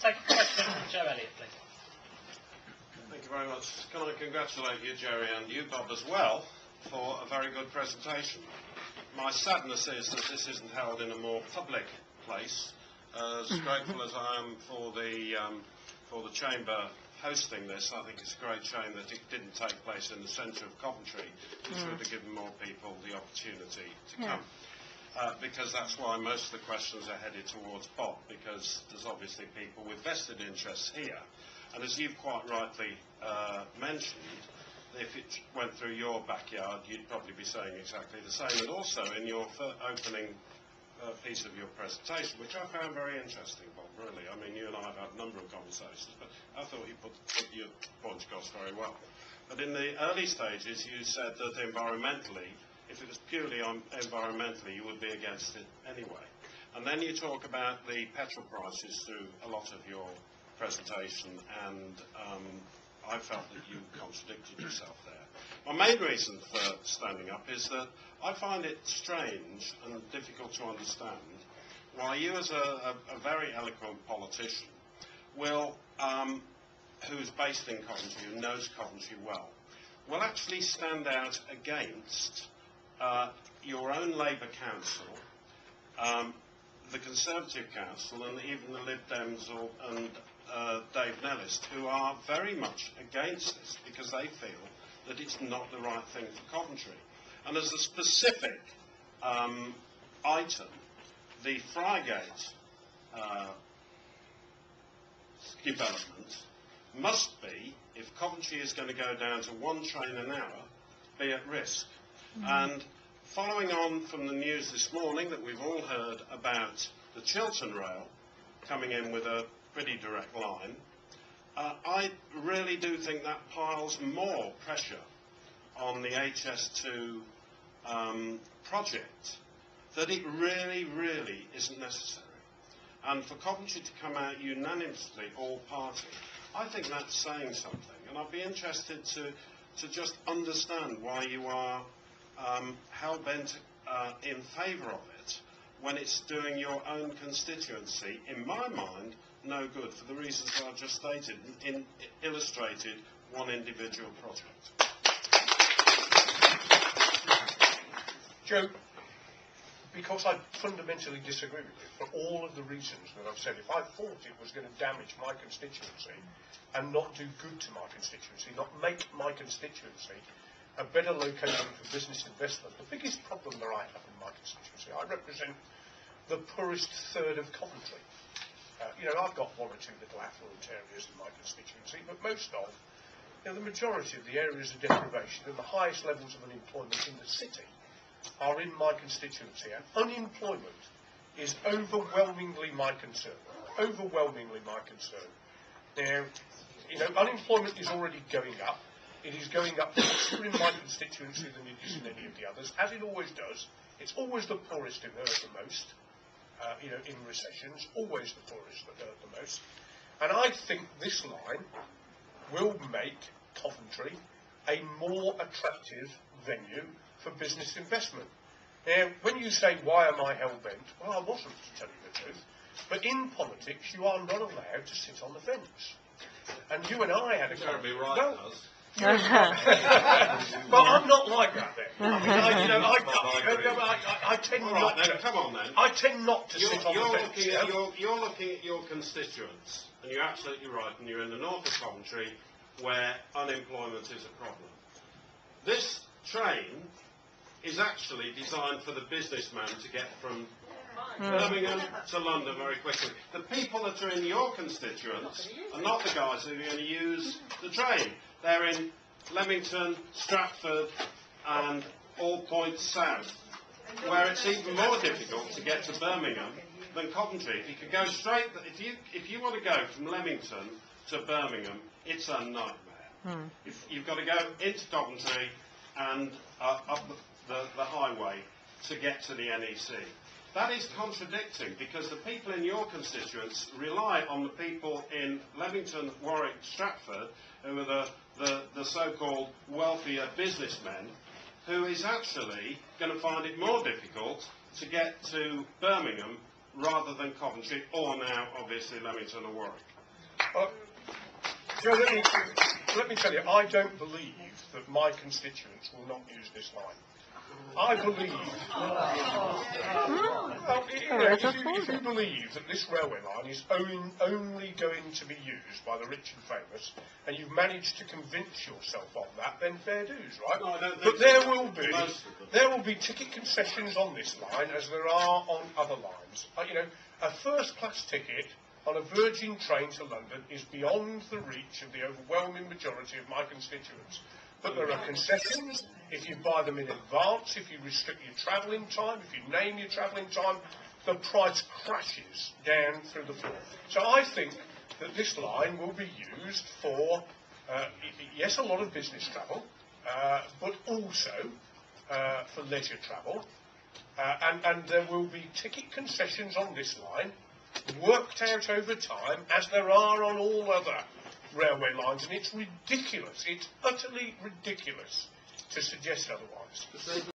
take a question from Joe Elliott, please. Thank you very much. Can I congratulate you, Jerry, and you, Bob, as well, for a very good presentation. My sadness is that this isn't held in a more public place. As grateful as I am for the Chamber hosting this, I think it's a great shame that it didn't take place in the centre of Coventry, which would have given more people the opportunity to come. Because that's why most of the questions are headed towards Bob, because there's obviously people with vested interests here. And as you've quite rightly mentioned, if it went through your backyard, you'd probably be saying exactly the same. And also in your opening piece of your presentation, which I found very interesting, Bob, really. I mean, you and I have had a number of conversations, but I thought you put your points across very well. But in the early stages, you said that environmentally, if it was purely environmentally, you would be against it anyway. And then you talk about the petrol prices through a lot of your presentation, and I felt that you contradicted yourself there. My main reason for standing up is that I find it strange and difficult to understand why you, as a very eloquent politician, will, who's based in Coventry, who knows Coventry well, will actually stand out against your own Labour Council, the Conservative Council, and even the Lib Dems and Dave Nellis, who are very much against this because they feel that it's not the right thing for Coventry. And as a specific item, the Frygate development must be, if Coventry is going to go down to 1 train an hour, be at risk. And following on from the news this morning that we've all heard about the Chiltern Rail coming in with a pretty direct line, I really do think that piles more pressure on the HS2 project that it really, really isn't necessary. And for Coventry to come out unanimously, all party, I think that's saying something. And I'd be interested to just understand why you are hell-bent in favour of it when it's doing your own constituency, in my mind, no good for the reasons that I've just stated, illustrated one individual project. Joe, because I fundamentally disagree with you for all of the reasons that I've said. If I thought it was going to damage my constituency and not do good to my constituency, not make my constituency a better location for business investment, the biggest problem that I have in my constituency, I represent the poorest third of Coventry. I've got one or two little affluent areas in my constituency, but most of, the majority of the areas of deprivation and the highest levels of unemployment in the city are in my constituency, and unemployment is overwhelmingly my concern. Overwhelmingly my concern. Now, unemployment is already going up. It is going up faster in my constituency than it is in any of the others, as it always does. It's always the poorest who hurt the most. In recessions, always the poorest that hurt the most. And I think this line will make Coventry a more attractive venue for business investment. Now, when you say, why am I hell-bent? Well, I wasn't, to tell you the truth. But in politics, you are not allowed to sit on the fence. And you and I had a... Terribly right, But I'm not like that then. I tend not to. Come on then. I tend not to sit on the fence. You're looking at your constituents, and you're absolutely right, and you're in the north of Coventry, where unemployment is a problem. This train is actually designed for the businessman to get from Birmingham to London very quickly. The people that are in your constituents are not the guys who are going to use the train. They're in Leamington, Stratford and all points south, where it's even more difficult to get to Birmingham than Coventry. If you could go straight, if you want to go from Leamington to Birmingham, it's a nightmare. You've got to go into Coventry and up the highway to get to the NEC. That is contradicting, because the people in your constituents rely on the people in Leamington, Warwick, Stratford, who are the so-called wealthier businessmen, who is actually going to find it more difficult to get to Birmingham rather than Coventry, or now, obviously, Leamington or Warwick? Joe, let me tell you, I don't believe that my constituents will not use this line. I believe, if you believe that this railway line is only going to be used by the rich and famous, and you've managed to convince yourself of that, then fair dues, right? No, I don't think but so. there will be ticket concessions on this line as there are on other lines. A first-class ticket on a Virgin train to London is beyond the reach of the overwhelming majority of my constituents. But there are concessions if you buy them in advance, if you restrict your travelling time, if you name your travelling time, the price crashes down through the floor. So I think that this line will be used for, yes, a lot of business travel, but also for leisure travel. And there will be ticket concessions on this line, worked out over time, as there are on all other railway lines, and it's ridiculous, it's utterly ridiculous to suggest otherwise.